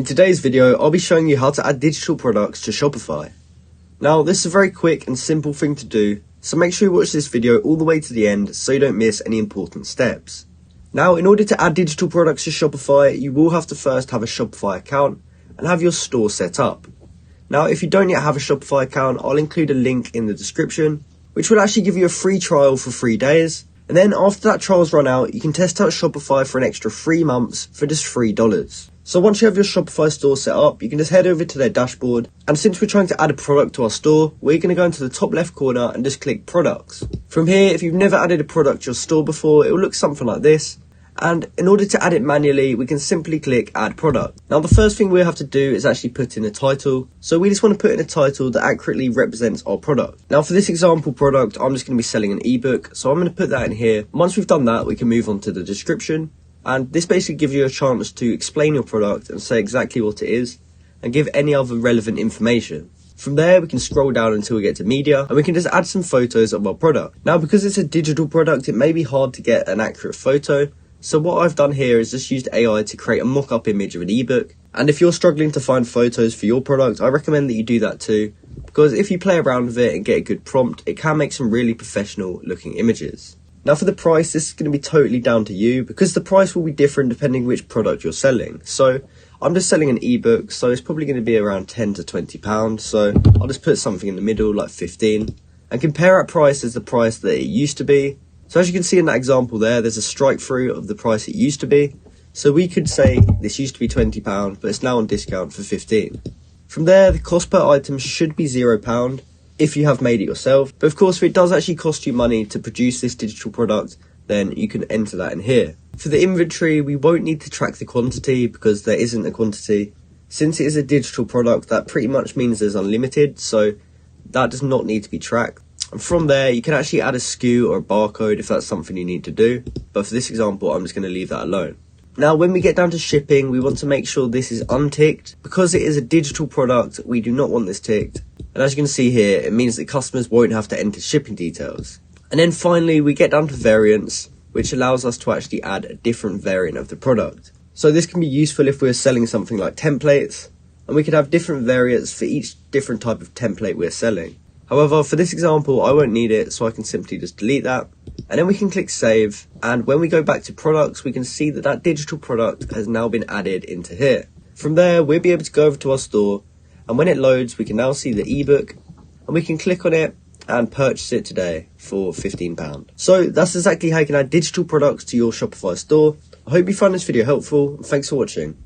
In today's video, I'll be showing you how to add digital products to Shopify. Now, this is a very quick and simple thing to do, so make sure you watch this video all the way to the end so you don't miss any important steps. Now, in order to add digital products to Shopify, you will have to first have a Shopify account and have your store set up. Now, if you don't yet have a Shopify account, I'll include a link in the description, which will actually give you a free trial for 3 days. And then after that trial's run out, you can test out Shopify for an extra 3 months for just $3. So once you have your Shopify store set up, you can just head over to their dashboard. And since we're trying to add a product to our store, we're going to go into the top left corner and just click products. From here, if you've never added a product to your store before, it will look something like this. And in order to add it manually, we can simply click add product. Now the first thing we have to do is actually put in a title. So we just want to put in a title that accurately represents our product. Now for this example product, I'm just going to be selling an ebook. So I'm going to put that in here. Once we've done that, we can move on to the description. And this basically gives you a chance to explain your product and say exactly what it is and give any other relevant information. From there, we can scroll down until we get to media and we can just add some photos of our product. Now, because it's a digital product, it may be hard to get an accurate photo. So what I've done here is just used AI to create a mock-up image of an ebook. And if you're struggling to find photos for your product, I recommend that you do that too, because if you play around with it and get a good prompt, it can make some really professional looking images. Now for the price, this is going to be totally down to you because the price will be different depending which product you're selling. So I'm just selling an ebook, so it's probably going to be around £10 to £20. So I'll just put something in the middle like 15 and compare our price as the price that it used to be. So as you can see in that example there's a strike through of the price it used to be. So we could say this used to be £20, but it's now on discount for 15. From there, the cost per item should be £0 if you have made it yourself. But of course, if it does actually cost you money to produce this digital product, then you can enter that in here. For the inventory, we won't need to track the quantity because there isn't a quantity. Since it is a digital product, that pretty much means there's unlimited, so that does not need to be tracked. And from there, you can actually add a SKU or a barcode if that's something you need to do. But for this example, I'm just going to leave that alone. Now, when we get down to shipping, we want to make sure this is unticked. Because it is a digital product, we do not want this ticked. And as you can see here, it means that customers won't have to enter shipping details. And then finally, we get down to variants, which allows us to actually add a different variant of the product. So this can be useful if we're selling something like templates, and we could have different variants for each different type of template we're selling. However, for this example, I won't need it, so I can simply just delete that. And then we can click save. And when we go back to products, we can see that that digital product has now been added into here. From there, we'll be able to go over to our store. And when it loads, we can now see the ebook and we can click on it and purchase it today for £15. So that's exactly how you can add digital products to your Shopify store. I hope you found this video helpful and thanks for watching.